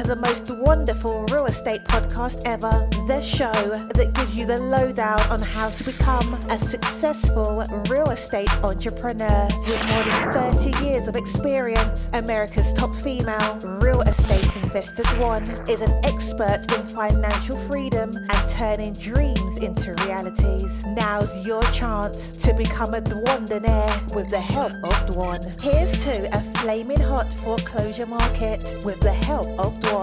the most wonderful real estate podcast ever. The show that gives you the lowdown on how to become a successful real estate entrepreneur. With more than 30 years of experience, America's top female real estate investor Dwan is an expert in financial freedom and turning dreams into realities. Now's your chance to become a Dwandernaire with the help of Dwan. Here's to a flaming hot foreclosure market with the help of Dwan.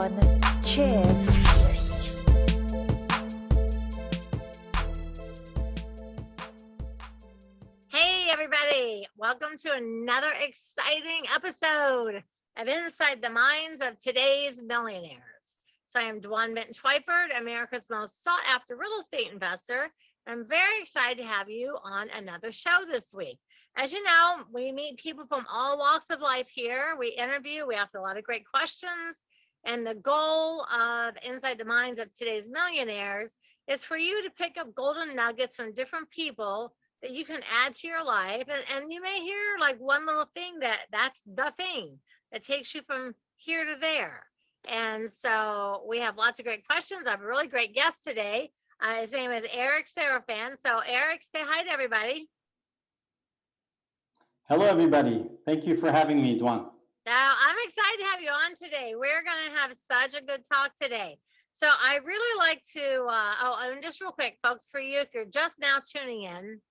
Cheers. Hey everybody, welcome to another exciting episode of Inside the Minds of Today's Millionaires. So I am Dwan Twyford, America's most sought after real estate investor. I'm very excited to have you on another show this week. As you know, we meet people from all walks of life here. We interview, we ask a lot of great questions. And the goal of Inside the Minds of Today's Millionaires is for you to pick up golden nuggets from different people that you can add to your life. And you may hear like one little thing that's the thing that takes you from here to there. And so we have lots of great questions. I have a really great guest today. His name is Eric Seropyan. So Eric, say hi to everybody. Hello, everybody. Thank you for having me, Dwan. Now, I'm excited to have you on today. We're going to have such a good talk today. So I really like to, and just real quick, folks, for you, if you're just now tuning in,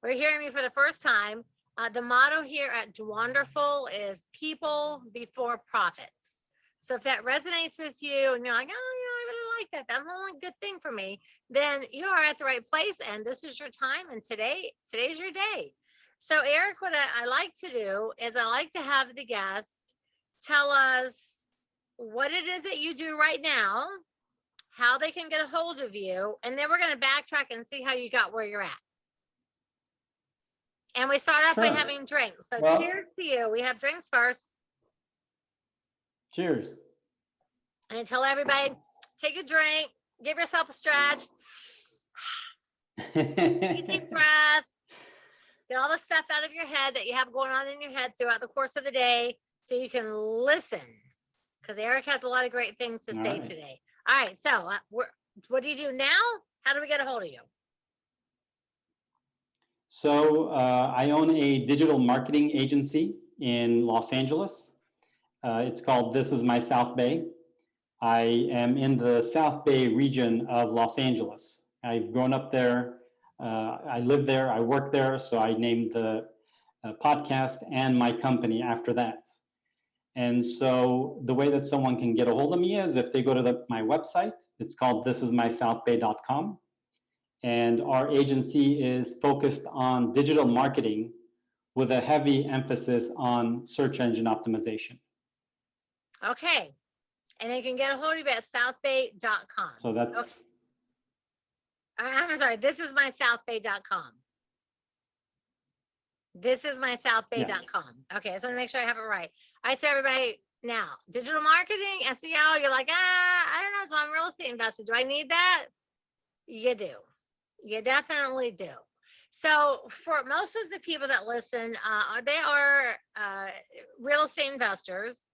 or hearing me for the first time, the motto here at Dwanderful is people before profits. So if that resonates with you and you're like, oh, I really like that, that's the only good thing for me, then you are at the right place and this is your time and today's your day. So Eric, what I like to do is I like to have the guest tell us what it is that you do right now, how they can get a hold of you, and then we're going to backtrack and see how you got where you're at. And we start off by having drinks. So cheers to you. We have drinks first. Cheers. And tell everybody, take a drink, give yourself a stretch, take a deep breath, get all the stuff out of your head that you have going on in your head throughout the course of the day so you can listen. Because Eric has a lot of great things to say today. All right, so what do you do now? How do we get a hold of you? So I own a digital marketing agency in Los Angeles. It's called This Is My South Bay. I am in the South Bay region of Los Angeles. I've grown up there. I live there. I work there. So I named the podcast and my company after that. And so the way that someone can get a hold of me is if they go to my website. It's called thisismysouthbay.com. And our agency is focused on digital marketing with a heavy emphasis on search engine optimization. Okay. And they can get a hold of you at southbay.com. So that's... Okay. I'm sorry. This is my southbay.com. This is my southbay.com. Yes. Okay. So I want to make sure I have it right. All right. So everybody now, digital marketing, SEO, you're like, I don't know. So I'm a real estate investor. Do I need that? You do. You definitely do. So for most of the people that listen, they are real estate investors.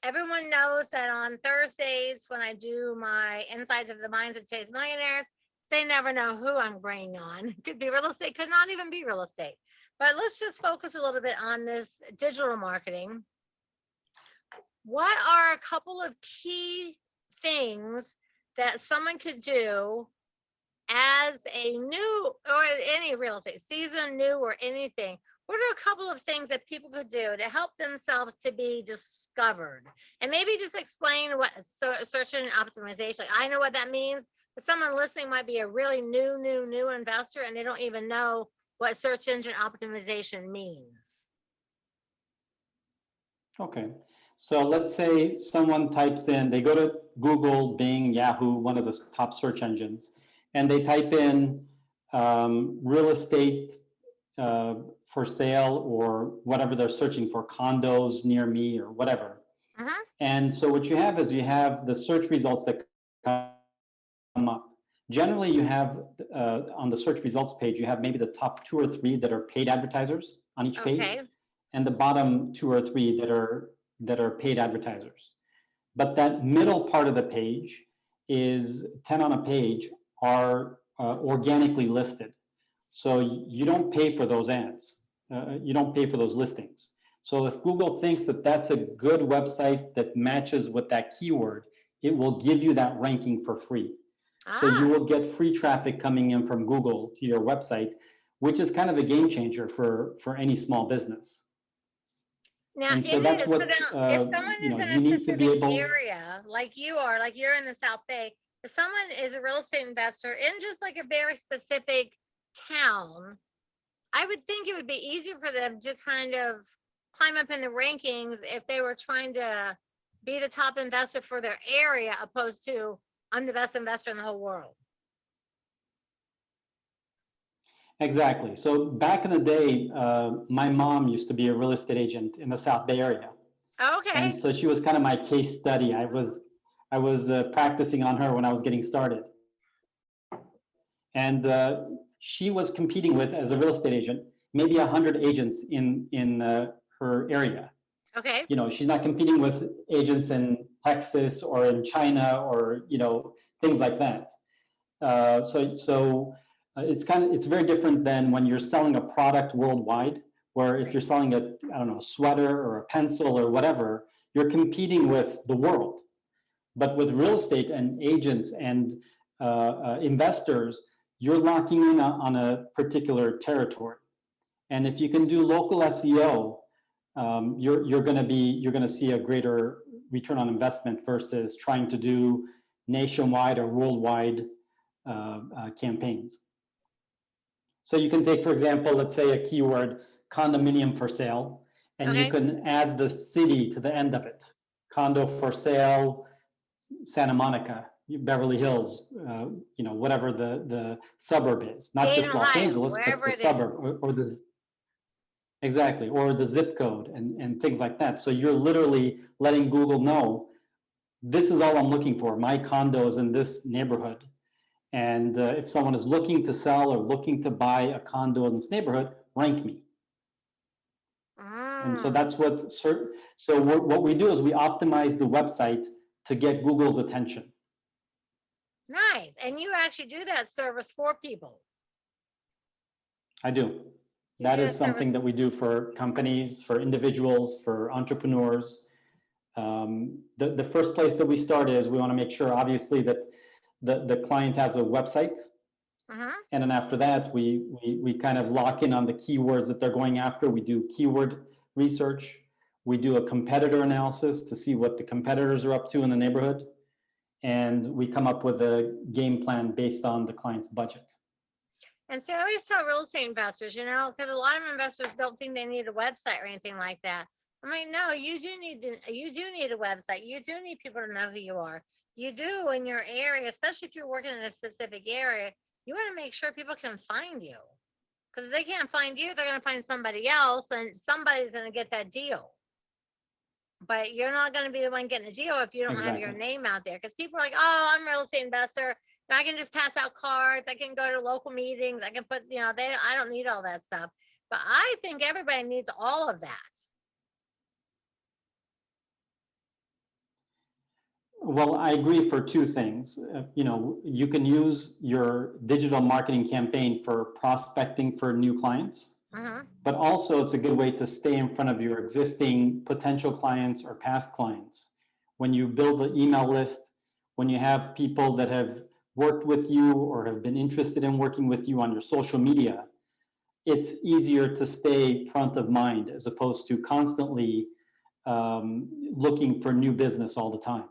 Everyone knows that on Thursdays when I do my Insights of the Minds of Today's Millionaires, they never know who I'm bringing on. Could be real estate, could not even be real estate. But let's just focus a little bit on this digital marketing. What are a couple of key things that someone could do as a new, or any real estate, season, new, or anything? What are a couple of things that people could do to help themselves to be discovered? And maybe just explain what search engine optimization, like I know what that means, but someone listening might be a really new investor and they don't even know what search engine optimization means. Okay. So let's say someone types in, they go to Google, Bing, Yahoo, one of the top search engines, and they type in real estate for sale or whatever they're searching for, condos near me or whatever. And so what you have is you have the search results that come up. Generally, you have on the search results page, you have maybe the top 2 or 3 that are paid advertisers on each page, and the bottom 2 or 3 that are paid advertisers. But that middle part of the page is 10 on a page are organically listed. So you don't pay for those ads. You don't pay for those listings. So if Google thinks that that's a good website that matches with that keyword, it will give you that ranking for free. So you will get free traffic coming in from Google to your website, which is kind of a game changer for any small business. Now, And so it that's is. what, So now, if someone you is know, in you a need to be specific able. area, like you are, like you're in the South Bay, if someone is a real estate investor in just like a very specific town, I would think it would be easier for them to kind of climb up in the rankings if they were trying to be the top investor for their area, opposed to I'm the best investor in the whole world. Exactly. So back in the day, my mom used to be a real estate agent in the South Bay area. Okay. And so she was kind of my case study. I was practicing on her when I was getting started. And she was competing with, as a real estate agent, maybe 100 agents in her area. Okay. You know, she's not competing with agents in Texas or in China or, you know, things like that. So it's very different than when you're selling a product worldwide, where if you're selling a, I don't know, a sweater or a pencil or whatever, you're competing with the world. But with real estate and agents and investors, you're locking in on a particular territory. And if you can do local SEO, you're going to see a greater return on investment versus trying to do nationwide or worldwide campaigns. So you can take, for example, let's say a keyword, condominium for sale, and you can add the city to the end of it. Condo for sale, Santa Monica, Beverly Hills, you know, whatever the suburb is, not just Los Angeles, but the suburb or the, exactly, or the zip code and things like that. So you're literally letting Google know, this is all I'm looking for. My condo is in this neighborhood. And if someone is looking to sell or looking to buy a condo in this neighborhood, rank me. And so that's what, what we do is we optimize the website to get Google's attention. Nice. And you actually do that service for people. I do. That is something that we do for companies, for individuals, for entrepreneurs. The first place that we start is we want to make sure, obviously, that the client has a website. And then after that, we kind of lock in on the keywords that they're going after. We do keyword research. We do a competitor analysis to see what the competitors are up to in the neighborhood. And we come up with a game plan based on the client's budget. And so I always tell real estate investors, you know, because a lot of investors don't think they need a website or anything like that. I'm like, no, you do need a website. You do need people to know who you are. You do in your area, especially if you're working in a specific area. You want to make sure people can find you, because if they can't find you, they're going to find somebody else, and somebody's going to get that deal. But you're not going to be the one getting the deal if you don't have your name out there, because people are like, oh, I'm a real estate investor. And I can just pass out cards. I can go to local meetings. I can put, you know, I don't need all that stuff. But I think everybody needs all of that. Well, I agree for two things. You know, you can use your digital marketing campaign for prospecting for new clients, but also it's a good way to stay in front of your existing potential clients or past clients. When you build an email list, when you have people that have worked with you or have been interested in working with you on your social media, it's easier to stay front of mind as opposed to constantly looking for new business all the time.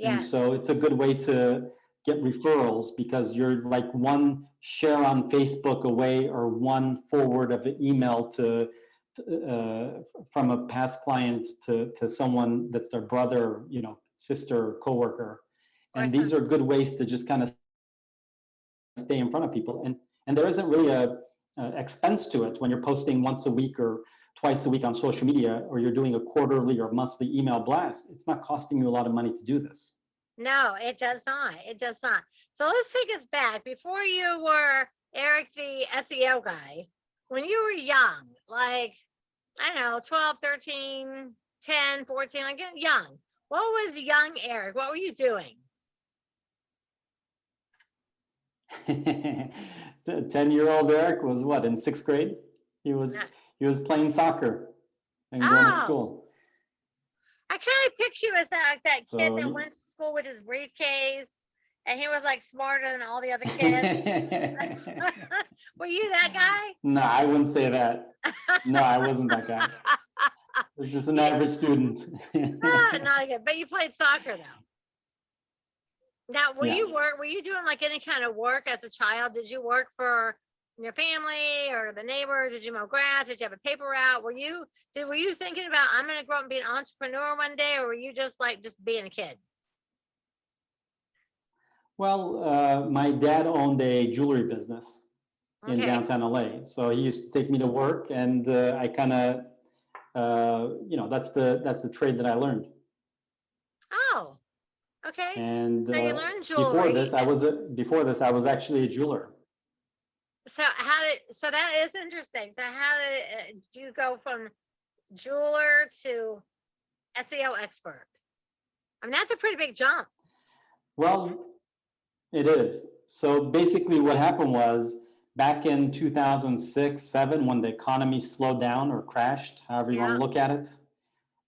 And so it's a good way to get referrals, because you're like one share on Facebook away or one forward of an email to from a past client to someone that's their brother, you know, sister, coworker. And these are good ways to just kind of stay in front of people. And there isn't really a expense to it when you're posting once a week or twice a week on social media, or you're doing a quarterly or monthly email blast. It's not costing you a lot of money to do this. No, it does not. It does not. So let's take us back. Before you were Eric, the SEO guy, when you were young, like, I don't know, 12, 13, 10, 14, like young, What was young Eric? What were you doing? 10-year-old Eric was what, in 6th grade? He was playing soccer and going to Oh, school. I kind of picture you as that kid So, that went to school with his briefcase and he was like smarter than all the other kids. Were you that guy? No, I wouldn't say that. No, I wasn't that guy. I was just an average student. Not good, but you played soccer though. Now, were Yeah. you doing like any kind of work as a child? Did you work for your family or the neighbors? Did you mow grass? Did you have a paper route? Were you thinking about, I'm going to grow up and be an entrepreneur one day, or were you just being a kid? Well, my dad owned a jewelry business in Okay. downtown LA. So he used to take me to work, and I kind of, that's the trade that I learned. Oh, okay. And So you learned before jewelry. this, I was actually a jeweler. So that is interesting. So how did you go from jeweler to SEO expert? I mean, that's a pretty big jump. Well, it is. So basically what happened was back in 2006-07, when the economy slowed down or crashed, however you want to look at it,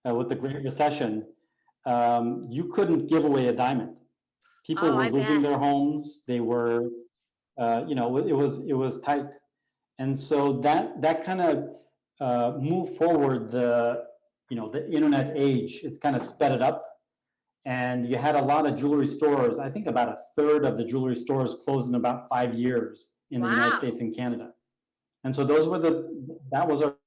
with the Great Recession, you couldn't give away a diamond. People were losing their homes. They were, it was tight. And so that kind of moved forward the internet age. It kind of sped it up. And you had a lot of jewelry stores. I think about a third of the jewelry stores closed in about 5 years in the United States and Canada. And so that was our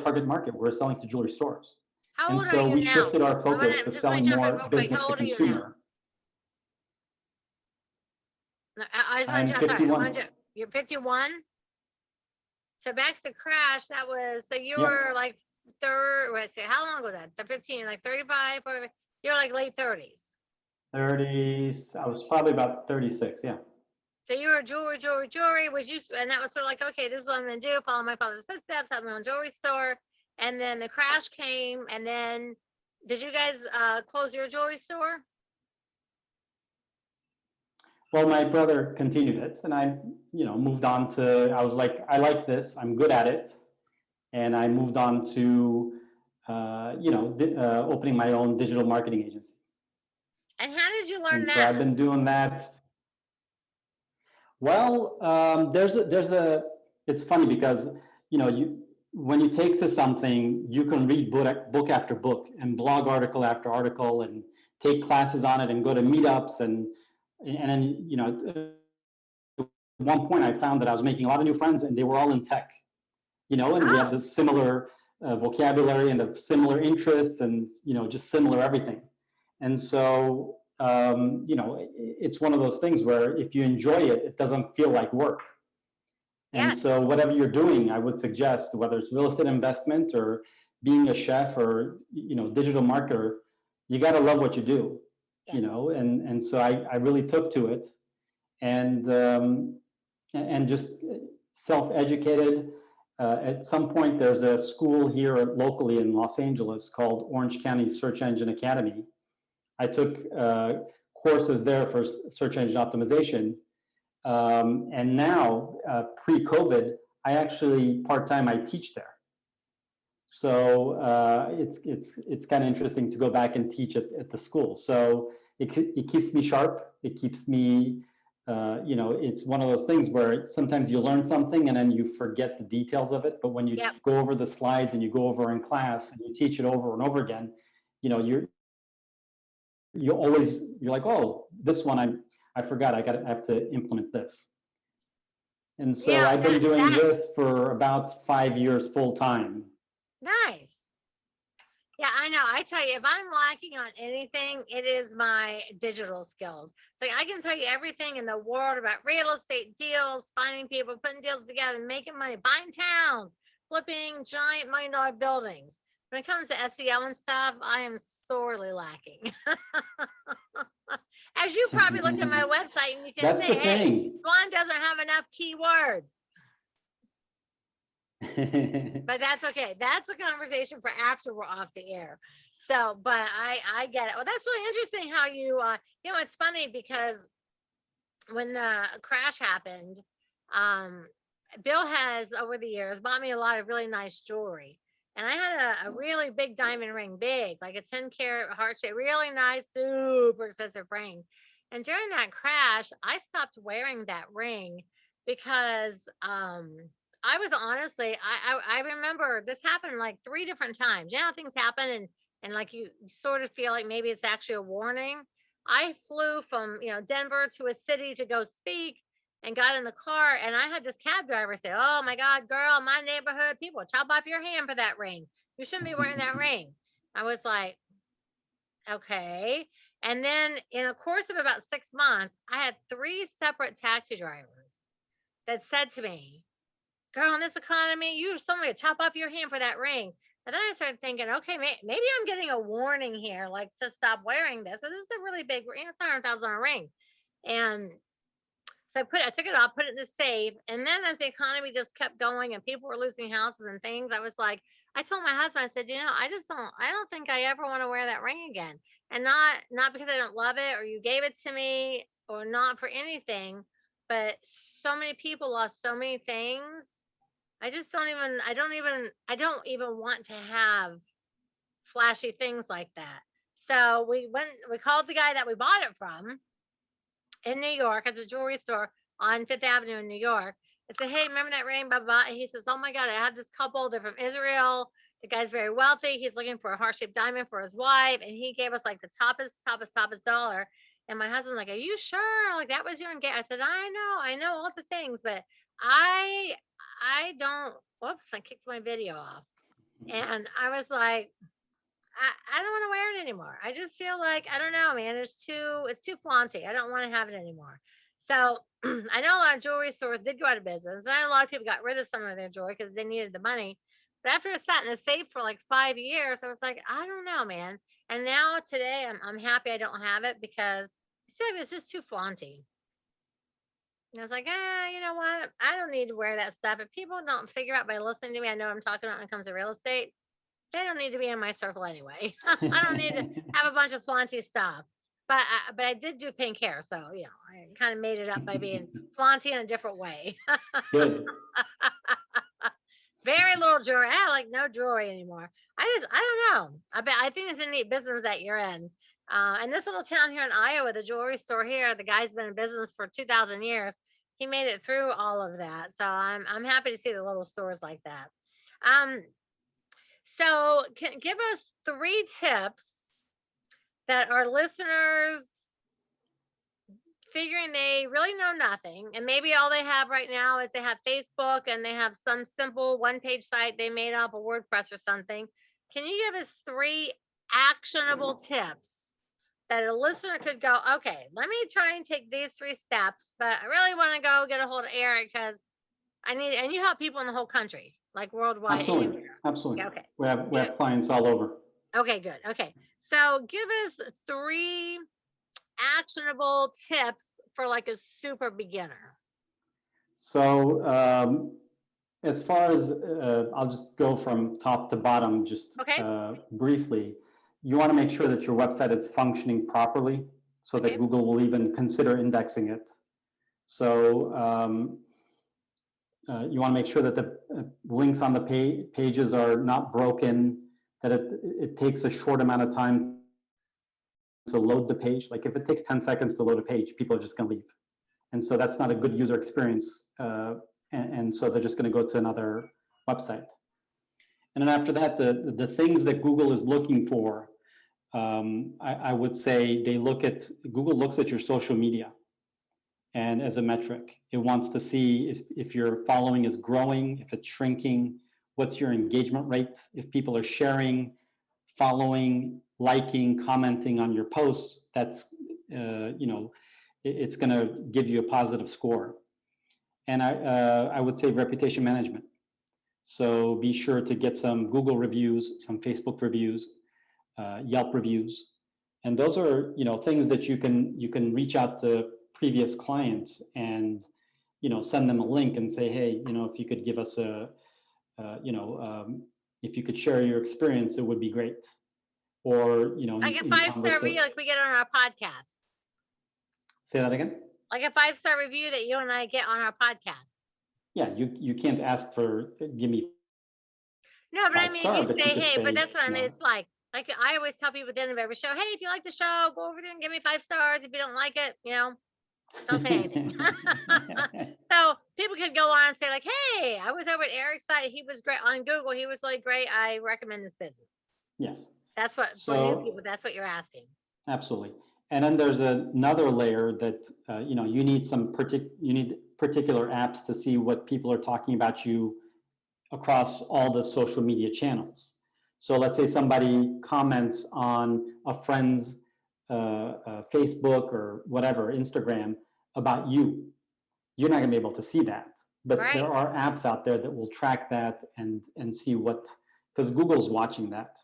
target market. We're selling to jewelry stores. How old and so are you we now? shifted our focus to selling more business to consumer. I'm 51. You're 51? So back to the crash, that was, so you were like how long was that? The 15, like 35, 45? You're like late 30s. 30s, I was probably about 36, yeah. So you were jewelry, and that was sort of like, okay, this is what I'm going to do, follow my father's footsteps, have my own jewelry store. And then the crash came, and then did you guys close your jewelry store? Well, my brother continued it, and I, moved on to, I was like, I like this, I'm good at it. And I moved on to, opening my own digital marketing agency. And how did you learn that? So I've been doing that. Well, it's funny because, when you take to something, you can read book after book and blog article after article and take classes on it and go to meetups and then, at one point I found that I was making a lot of new friends and they were all in tech, and we had this similar vocabulary and similar interests and, just similar everything. And so, it's one of those things where if you enjoy it, it doesn't feel like work. And so whatever you're doing, I would suggest, whether it's real estate investment or being a chef or, digital marketer, you got to love what you do, and so I really took to it and just self-educated. At some point, there's a school here locally in Los Angeles called Orange County Search Engine Academy. I took courses there for search engine optimization. And now, pre-COVID, I actually part-time I teach there. So it's kind of interesting to go back and teach at the school. So it keeps me sharp. It keeps me, it's one of those things where sometimes you learn something and then you forget the details of it. But when you go over the slides and you go over in class and you teach it over and over again, you're like, oh, this one I forgot. I have to implement this. And so I've been doing this for about 5 years full time. Nice. Yeah, I know. I tell you, if I'm lacking on anything, it is my digital skills. So I can tell you everything in the world about real estate deals, finding people, putting deals together, making money, buying towns, flipping giant $1 million buildings. When it comes to SEO and stuff, I am sorely lacking. As you probably looked at my website and you can say, hey, Dwan doesn't have enough keywords. But that's okay. That's a conversation for after we're off the air. So, but I get it. Well, that's really interesting how you, you know, it's funny because when the crash happened, um, Bill has over the years bought me a lot of really nice jewelry. And I had a really big diamond ring, big, like a 10-carat heart shape, really nice, super expensive ring. And during that crash, I stopped wearing that ring because I was honestly, I remember this happened like 3 different times. You know, things happen and like you sort of feel like maybe it's actually a warning. I flew from, you know, Denver to a city to go speak and got in the car and I had this cab driver say, "Oh my God, girl, in my neighborhood, people chop off your hand for that ring. You shouldn't be wearing that ring." I was like, okay. And then in a course of about 6 months, I had 3 separate taxi drivers that said to me, "Girl, in this economy, you somebody to chop off your hand for that ring." And then I started thinking, okay, maybe I'm getting a warning here, like to stop wearing this. So this is a really big ring, it's $100,000 ring. And so I took it off, put it in the safe. And then as the economy just kept going and people were losing houses and things, I was like, I told my husband, I said, you know, I don't think I ever want to wear that ring again. And not because I don't love it or you gave it to me or not for anything, but so many people lost so many things. I don't even want to have flashy things like that. So we called the guy that we bought it from in New York at the jewelry store on Fifth Avenue in New York. I said, "Hey, remember that ring?" Blah, blah. And he says, "Oh my God, I have this couple. They're from Israel. The guy's very wealthy. He's looking for a heart-shaped diamond for his wife." And he gave us like the toppest dollar. And my husband's like, "Are you sure? Like that was your engagement?" I said, I know all the things, but I I don't whoops, I kicked my video off. And I was like, I don't want to wear it anymore. I just feel like I don't know, man. It's too flaunty. I don't want to have it anymore. So I know a lot of jewelry stores did go out of business. And I know a lot of people got rid of some of their jewelry because they needed the money. But after it sat in a safe for like 5 years, I was like, I don't know, man. And now today, I'm happy I don't have it because it's just too flaunty. And I was like, you know what? I don't need to wear that stuff. If people don't figure out by listening to me, I know what I'm talking about when it comes to real estate. They don't need to be in my circle anyway. I don't need to have a bunch of flaunty stuff. But I did do pink hair, so you know I kind of made it up by being flaunty in a different way. Good. Very little jewelry. I have like no jewelry anymore. I don't know. I think it's a neat business that you're in. And this little town here in Iowa, the jewelry store here, the guy's been in business for 2,000 years. He made it through all of that, so I'm happy to see the little stores like that. Um, so, give us 3 tips that our listeners figuring they really know nothing, and maybe all they have right now is they have Facebook and they have some simple one-page site they made up, a WordPress or something. Can you give us 3 actionable tips that a listener could go, okay, let me try and take these 3 steps, but I really want to go get a hold of Eric because and you help people in the whole country, like worldwide. Absolutely. Anywhere. Absolutely. Yeah, okay. We have clients all over. Okay, good. Okay. So give us 3 actionable tips for like a super beginner. So as far as, I'll just go from top to bottom, just Okay. briefly. You want to make sure that your website is functioning properly so that Okay. Google will even consider indexing it. So you want to make sure that the links on the pages are not broken, that it takes a short amount of time to load the page. Like if it takes 10 seconds to load a page, people are just going to leave. And so that's not a good user experience. And so they're just going to go to another website. And then after that, the things that Google is looking for, I would say Google looks at your social media and as a metric. It wants to see if your following is growing, if it's shrinking, what's your engagement rate, if people are sharing, following, liking, commenting on your posts, that's, it's going to give you a positive score. And I would say reputation management. So be sure to get some Google reviews, some Facebook reviews, Yelp reviews. And those are, things that you can reach out to previous clients and, send them a link and say, hey, if you could give us if you could share your experience, it would be great. or, Like a in 5-star conversation. review, like we get on our podcast. Say that again? Like a 5-star review that you and I get on our podcast. Yeah, you can't ask for, give me No, but I mean, if 5-star, you but you say, could hey, but say, that's what I mean. It's like I always tell people at the end of every show, hey, if you like the show, go over there and give me 5 stars. If you don't like it, don't say anything. So people could go on and say like, hey, I was over at Eric's site. He was great on Google. He was really great. I recommend this business. Yes. That's what, for new people, that's what you're asking. Absolutely. And then there's another layer that, you need particular apps to see what people are talking about you across all the social media channels. So let's say somebody comments on a friend's Facebook or whatever, Instagram, about you. You're not going to be able to see that. But Right. there are apps out there that will track that and see what, because Google's watching that.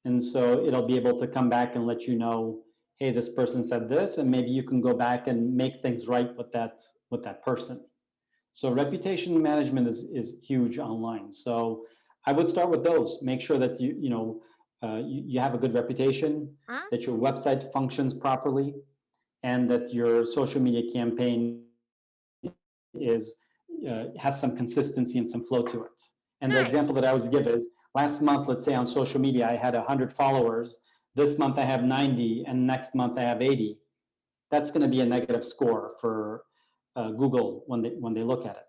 And so it'll be able to come back and let you know, hey, this person said this, and maybe you can go back and make things right with that person. So reputation management is huge online. So I would start with those. Make sure that you have a good reputation, that your website functions properly, and that your social media campaign has some consistency and some flow to it. And the example that I always give is, last month, let's say on social media, I had 100 followers. This month I have 90, and next month I have 80. That's going to be a negative score for Google when they look at it.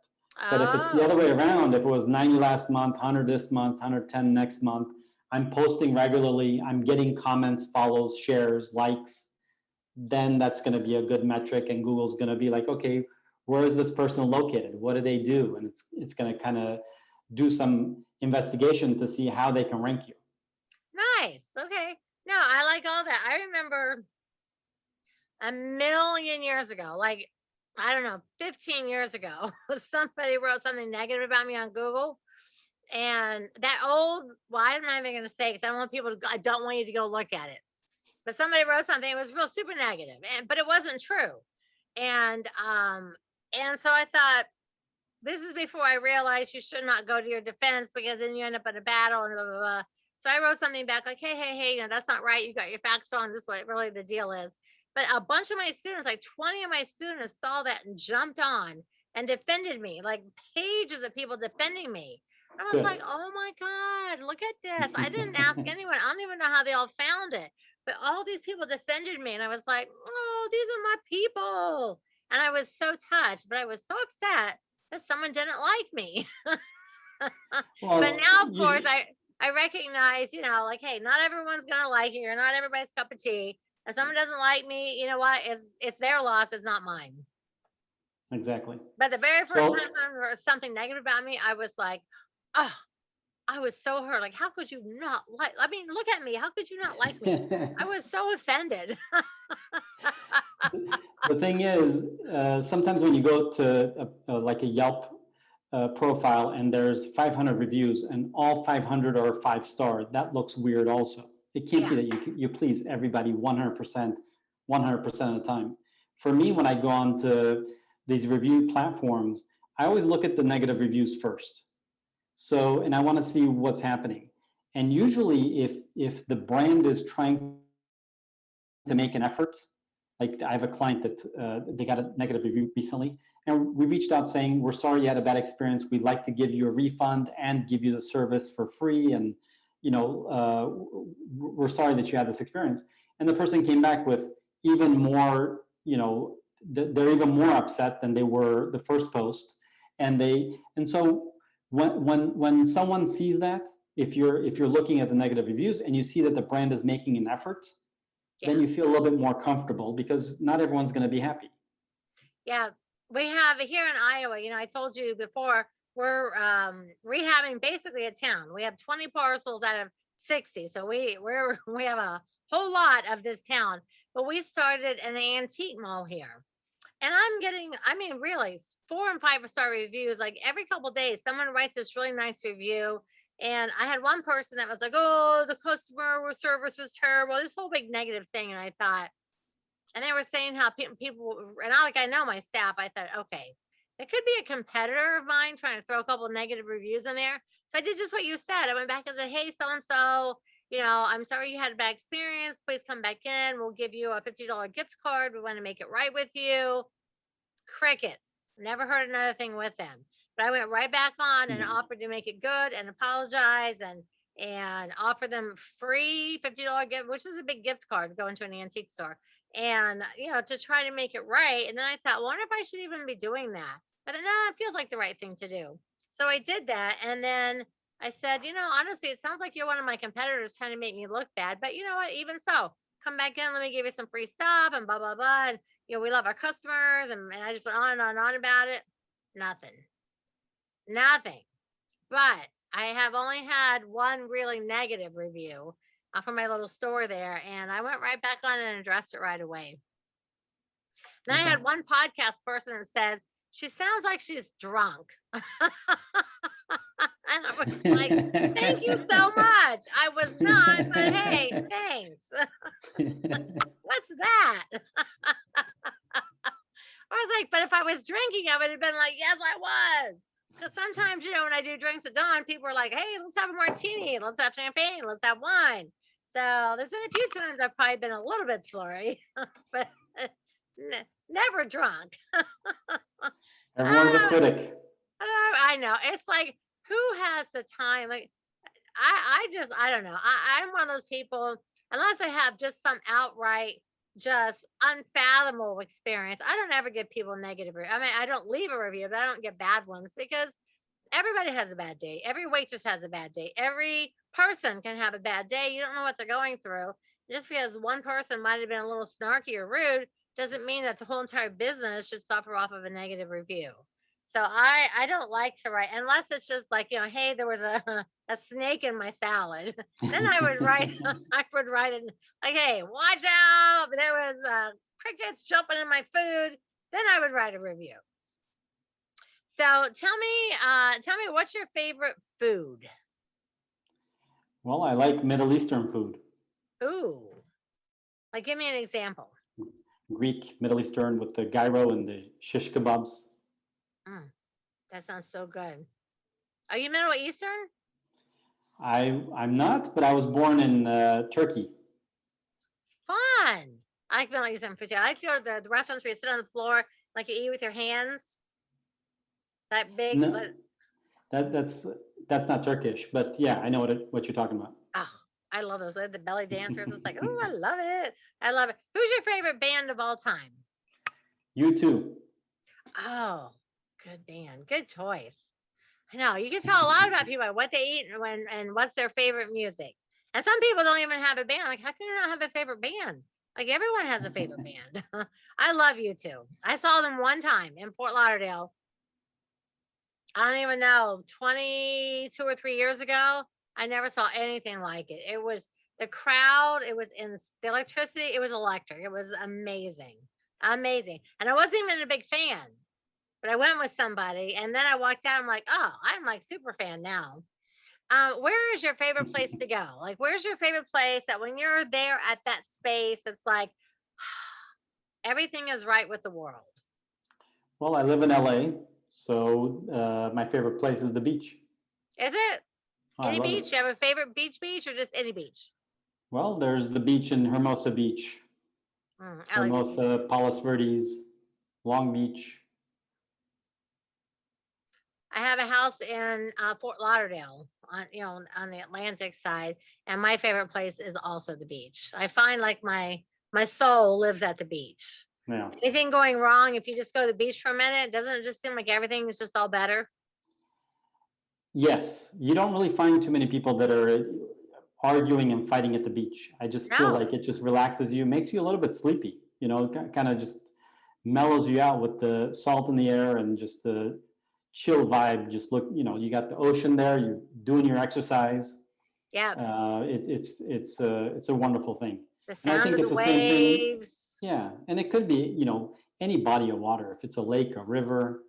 But if it's the other way around, if it was 90 last month, 100 this month, 110 next month, I'm posting regularly, I'm getting comments, follows, shares, likes, then that's going to be a good metric, and Google's going to be like, okay, where is this person located? What do they do? And it's going to kind of do some investigation to see how they can rank you. Nice. Okay. No, I like all that. I remember a million years ago, like, I don't know, 15 years ago, somebody wrote something negative about me on Google. And that old, well, I'm not even going to say, because I don't want people to, I don't want you to go look at it. But somebody wrote something, it was real super negative, but it wasn't true. And so I thought, this is before I realized you should not go to your defense, because then you end up in a battle and blah, blah, blah. So I wrote something back like, hey, that's not right. You got your facts wrong. This is what really the deal is. But a bunch of my students, like 20 of my students, saw that and jumped on and defended me, like pages of people defending me. I was like, oh my God, look at this. I didn't ask anyone. I don't even know how they all found it. But all these people defended me. And I was like, oh, these are my people. And I was so touched, but I was so upset that someone didn't like me. Well, but now, of course, I recognize, like, hey, not everyone's going to like you. You're not everybody's cup of tea. If someone doesn't like me, you know what? It's their loss. It's not mine. Exactly. But the very first time someone wrote something negative about me, I was like, oh, I was so hurt. Like, how could you not like, I mean, look at me. How could you not like me? I was so offended. The thing is, sometimes when you go to like a Yelp profile and there's 500 reviews and all 500 are 5-star, that looks weird also. It can't be that you please everybody 100% of the time. For me, when I go on to these review platforms, I always look at the negative reviews first. So, and I want to see what's happening. And usually if the brand is trying to make an effort, like I have a client that they got a negative review recently, and we reached out saying, we're sorry you had a bad experience. We'd like to give you a refund and give you the service for free. And, we're sorry that you had this experience. And the person came back with even more, they're even more upset than they were the first post. And so when someone sees that, if you're looking at the negative reviews and you see that the brand is making an effort, then you feel a little bit more comfortable, because not everyone's going to be happy. Yeah. We have here in Iowa, I told you before, we're rehabbing basically a town. We have 20 parcels out of 60. So we have a whole lot of this town, but we started an antique mall here. And I'm getting, really 4 and 5-star reviews. Like every couple of days, someone writes this really nice review. And I had one person that was like, oh, the customer service was terrible. This whole big negative thing. And I thought, and they were saying how people, and I know my staff, I thought, okay, it could be a competitor of mine trying to throw a couple of negative reviews in there. So I did just what you said. I went back and said, hey, so-and-so, I'm sorry you had a bad experience. Please come back in. We'll give you a $50 gift card. We want to make it right with you. Crickets. Never heard another thing with them. But I went right back on and offered to make it good and apologize and offer them free $50 gift, which is a big gift card to go into an antique store. And to try to make it right. And then I thought, wonder if I should even be doing that. But then, no, it feels like the right thing to do. So I did that. And then I said, honestly, it sounds like you're one of my competitors trying to make me look bad. But you know what? Even so, come back in. Let me give you some free stuff and blah, blah, blah. And, we love our customers. And I just went on and on and on about it. Nothing. But I have only had one really negative review for my little store there. And I went right back on and addressed it right away. And I had one podcast person that says, she sounds like she's drunk. And I was like, thank you so much. I was not, but hey, thanks. What's that? I was like, but if I was drinking, I would have been like, yes, I was. Because sometimes, when I do drinks at dawn, people are like, hey, let's have a martini. Let's have champagne. Let's have wine. So there's been a few times I've probably been a little bit slurry, but never drunk. Everyone's a critic. I know. It's like, who has the time? Like, I don't know. I'm one of those people, unless I have just some outright, just unfathomable experience, I don't ever give people negative. I mean, I don't leave a review, but I don't get bad ones because everybody has a bad day. Every waitress has a bad day. Every person can have a bad day. You don't know what they're going through. Just because one person might have been a little snarky or rude doesn't mean that the whole entire business should suffer off of a negative review. So I don't like to write unless it's just like, hey, there was a snake in my salad. Then I would write it like, hey, watch out. There was crickets jumping in my food. Then I would write a review. So tell me what's your favorite food? Well, I like Middle Eastern food. Ooh, like give me an example. Greek, Middle Eastern with the gyro and the shish kebabs. That sounds so good. Are you Middle Eastern? I'm not, but I was born in Turkey. Fun. I like Middle Eastern food too. I like to go to the restaurants where you sit on the floor, like you eat with your hands. That big. No, that's not Turkish, but yeah, I know what you're talking about. Oh, I love those. The belly dancers. It's like, oh, I love it. I love it. Who's your favorite band of all time? U2. Oh, good band. Good choice. I know. You can tell a lot about people, what they eat and what's their favorite music. And some people don't even have a band. Like, how can you not have a favorite band? Like, everyone has a favorite band. I love U2. I saw them one time in Fort Lauderdale. I don't even know, 22 or 3 years ago. I never saw anything like it. It was the crowd. It was in the electricity. It was electric. It was amazing. Amazing. And I wasn't even a big fan, but I went with somebody. And then I walked out. I'm like, oh, I'm like super fan now. Where is your favorite place to go? Like, where's your favorite place that when you're there at that space, it's like everything is right with the world? Well, I live in LA, so my favorite place is the beach. Is it? Any beach? It. You have a favorite beach or just any beach? Well, there's the beach in Hermosa Beach. Hermosa, Palos Verdes, Long Beach. I have a house in Fort Lauderdale on the Atlantic side. And my favorite place is also the beach. I find like my soul lives at the beach. Yeah. Anything going wrong, if you just go to the beach for a minute, doesn't it just seem like everything is just all better? Yes. You don't really find too many people that are arguing and fighting at the beach. I just feel like it just relaxes you, makes you a little bit sleepy, kind of just mellows you out with the salt in the air and just the chill vibe. Just look, you got the ocean there, you're doing your exercise. Yeah. It's a wonderful thing. The sound of the waves. Yeah. And it could be, any body of water, if it's a lake, a river,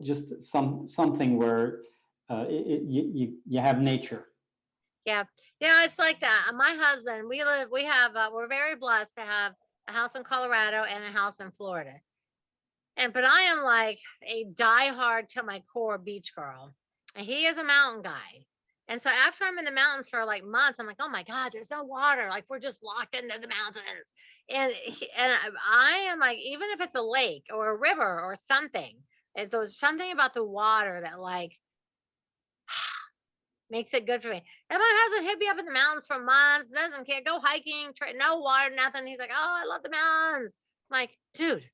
just something where you have nature. Yeah. It's like that. My husband, we're very blessed to have a house in Colorado and a house in Florida. But I am like a diehard to my core beach girl. And he is a mountain guy. And so after I'm in the mountains for like months, I'm like, oh my God, there's no water. Like we're just locked into the mountains. And I am like, even if it's a lake or a river or something, there's something about the water that like makes it good for me. And my husband, he'd be up in the mountains for months, doesn't care, go hiking, no water, nothing. He's like, oh, I love the mountains. I'm like, dude,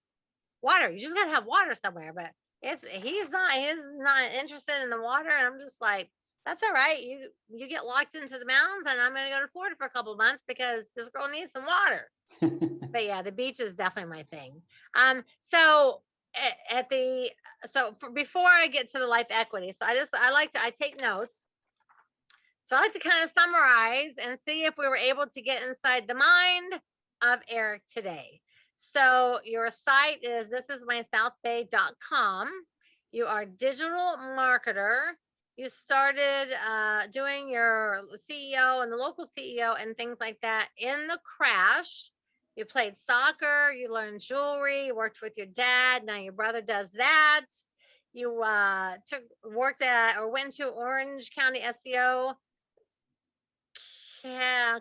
water. You just gotta have water somewhere. But he's not interested in the water. And I'm just like, that's all right. You get locked into the mountains, and I'm gonna go to Florida for a couple of months because this girl needs some water. But yeah, the beach is definitely my thing. So before I get to the life equity, so I take notes. So I like to kind of summarize and see if we were able to get inside the mind of Eric today. So your site is thisismysouthbay.com. You are a digital marketer. You started doing your CEO and the local CEO and things like that in the crash. You played soccer, you learned jewelry, you worked with your dad. Now your brother does that. You went to Orange County SEO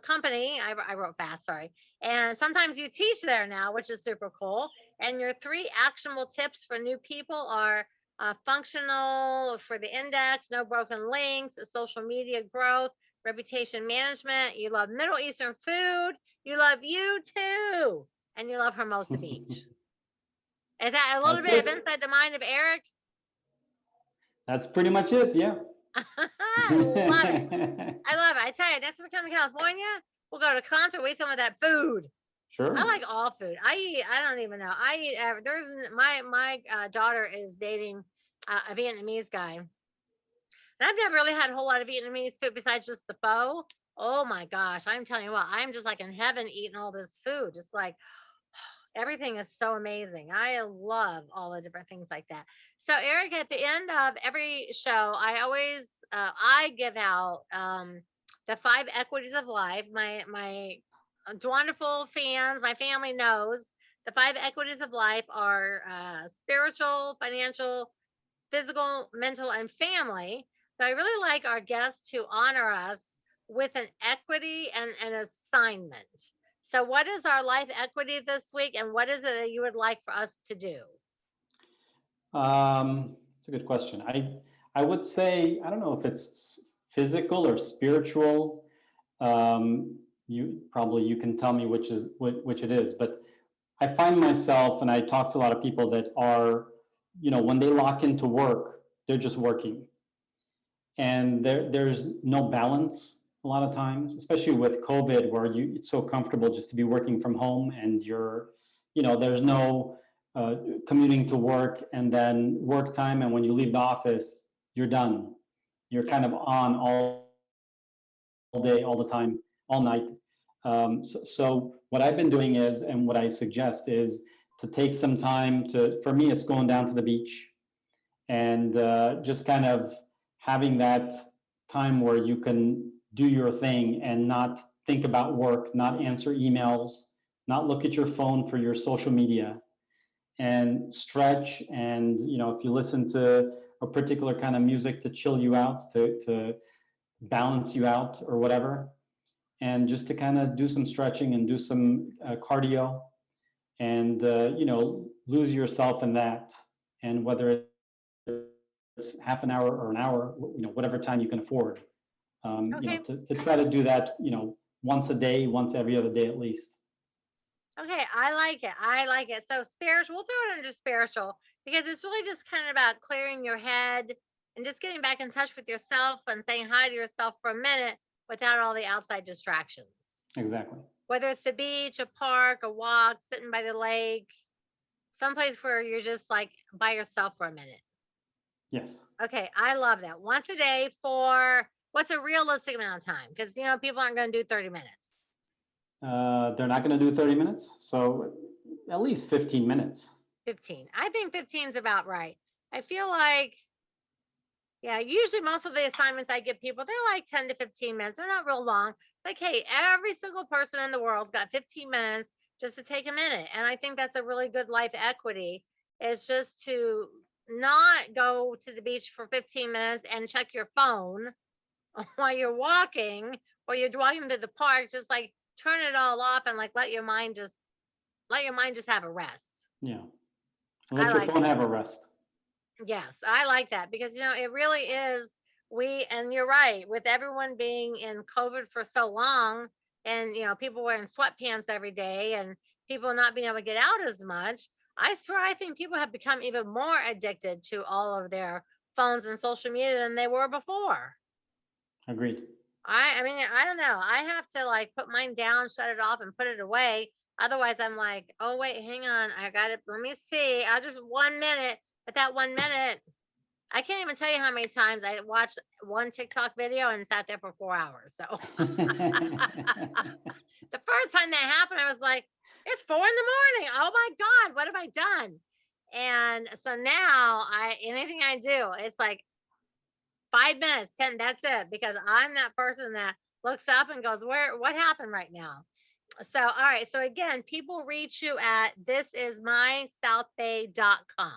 company. I wrote fast, sorry. And sometimes you teach there now, which is super cool. And your 3 actionable tips for new people are functional for the index, no broken links, social media growth, reputation management. You love Middle Eastern food. You love you too. And you love Hermosa Beach. Is that a little That's bit it. of inside the mind of Eric? That's pretty much it. Yeah. I love it. I love it. I tell you, next time we come to California, we'll go to a concert. We eat some of that food. Sure. I like all food. I don't even know. I eat. There's my daughter is dating a Vietnamese guy, and I've never really had a whole lot of Vietnamese food besides just the pho. Oh my gosh, I'm telling you what, I'm just like in heaven eating all this food. Just like everything is so amazing. I love all the different things like that. So Eric, at the end of every show, I always I give out the 5 equities of life. My Dwanderful fans, my family knows the 5 equities of life are spiritual, financial, physical, mental, and family. But I really like our guests to honor us with an equity and an assignment. So, what is our life equity this week, and what is it that you would like for us to do? It's a good question. I would say, I don't know if it's physical or spiritual. You can tell me which it is, but I find myself, and I talk to a lot of people that are, when they lock into work, they're just working, and there's no balance a lot of times, especially with COVID, where it's so comfortable just to be working from home, and there's no commuting to work and then work time, and when you leave the office, you're done. You're kind of on all day, all the time, all night. So what I've been doing is, and what I suggest is to take some time for me, it's going down to the beach and just kind of having that time where you can do your thing and not think about work, not answer emails, not look at your phone for your social media, and stretch. And if you listen to a particular kind of music to chill you out, to balance you out or whatever, and just to kind of do some stretching and do some cardio, and lose yourself in that. And whether it's half an hour or an hour, whatever time you can afford, Okay. to try to do that, once a day, once every other day at least. Okay, I like it. I like it. So spiritual, we'll throw it under spiritual because it's really just kind of about clearing your head and just getting back in touch with yourself and saying hi to yourself for a minute without all the outside distractions. Exactly. Whether it's the beach, a park, a walk, sitting by the lake, someplace where you're just like by yourself for a minute. Yes. Okay, I love that. Once a day for what's a realistic amount of time? Because people aren't going to do 30 minutes. They're not going to do 30 minutes, so at least 15 minutes. 15. I think 15 is about right. I feel like, yeah, usually most of the assignments I give people, they're like 10 to 15 minutes. They're not real long. It's like, hey, every single person in the world's got 15 minutes just to take a minute. And I think that's a really good life equity. It's just to not go to the beach for 15 minutes and check your phone while you're walking or you're walking to the park, just like turn it all off and like let your mind just have a rest. Yeah. I Let your like phone that. have a rest. Yes, I like that because it really is and you're right, with everyone being in COVID for so long and people wearing sweatpants every day and people not being able to get out as much. I swear I think people have become even more addicted to all of their phones and social media than they were before. Agreed. I mean, I don't know. I have to like put mine down, shut it off, and put it away. Otherwise, I'm like, oh wait, hang on, I got it. Let me see. I'll just 1 minute. But that 1 minute, I can't even tell you how many times I watched one TikTok video and sat there for 4 hours. So the first time that happened, I was like, it's 4 a.m. Oh my God, what have I done? And so now anything I do, it's like 5 minutes, 10, that's it. Because I'm that person that looks up and goes, what happened right now? So, all right. So again, people reach you at thisismysouthbay.com.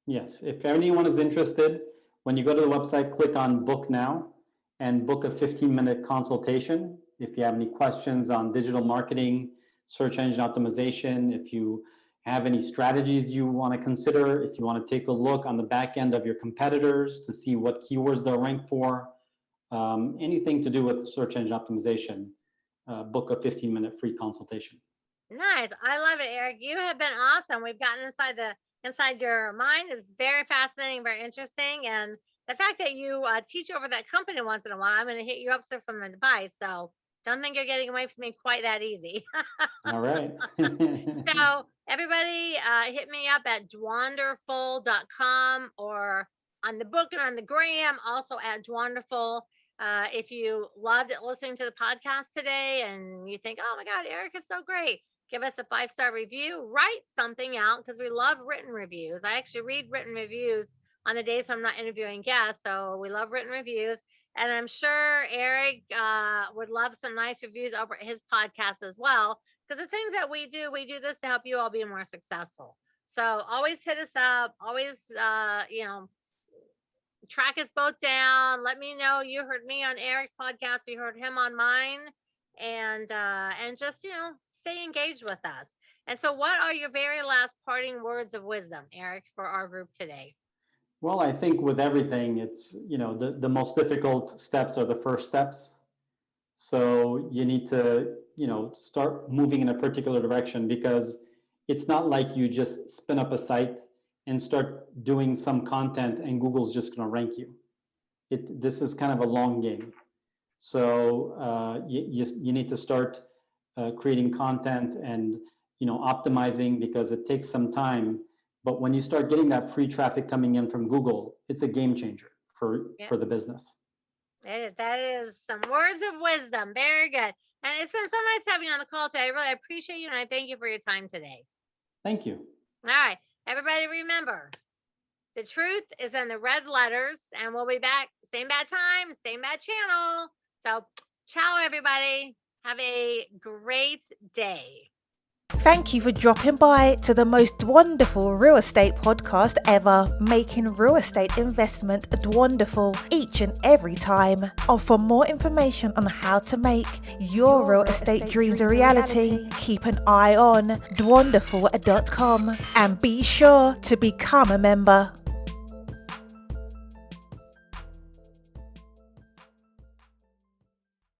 Yes, if anyone is interested, when you go to the website, click on book now and book a 15-minute consultation. If you have any questions on digital marketing, search engine optimization, if you have any strategies you want to consider, if you want to take a look on the back end of your competitors to see what keywords they'll rank for, anything to do with search engine optimization, book a 15-minute free consultation. Nice. I love it, Eric. You have been awesome. We've gotten inside your mind. Is very fascinating, very interesting. And the fact that you teach over that company once in a while, I'm going to hit you up from the device. So don't think you're getting away from me quite that easy. All right. So everybody hit me up at dwanderful.com or on the book and on the gram, also at Dwanderful. If you loved listening to the podcast today and you think, oh my God, Eric is so great, give us a 5-star review, write something out because we love written reviews. I actually read written reviews on the days when I'm not interviewing guests. So we love written reviews. And I'm sure Eric would love some nice reviews over at his podcast as well. Because the things that we do this to help you all be more successful. So always hit us up. Always, track us both down. Let me know you heard me on Eric's podcast. You heard him on mine. And just, stay engaged with us. And so what are your very last parting words of wisdom, Eric, for our group today? Well, I think with everything, it's, the most difficult steps are the first steps. So you need to, start moving in a particular direction because it's not like you just spin up a site and start doing some content and Google's just going to rank you. This is kind of a long game. So you need to start creating content and, optimizing because it takes some time. But when you start getting that free traffic coming in from Google, it's a game changer for the business. That is some words of wisdom. Very good. And it's been so nice having you on the call today. I really appreciate you and I thank you for your time today. Thank you. All right. Everybody remember, the truth is in the red letters and we'll be back same bad time, same bad channel. So ciao, everybody. Have a great day. Thank you for dropping by to the most wonderful real estate podcast ever, making real estate investment wonderful each and every time. And for more information on how to make your real estate dreams a reality, keep an eye on Dwanderful.com and be sure to become a member.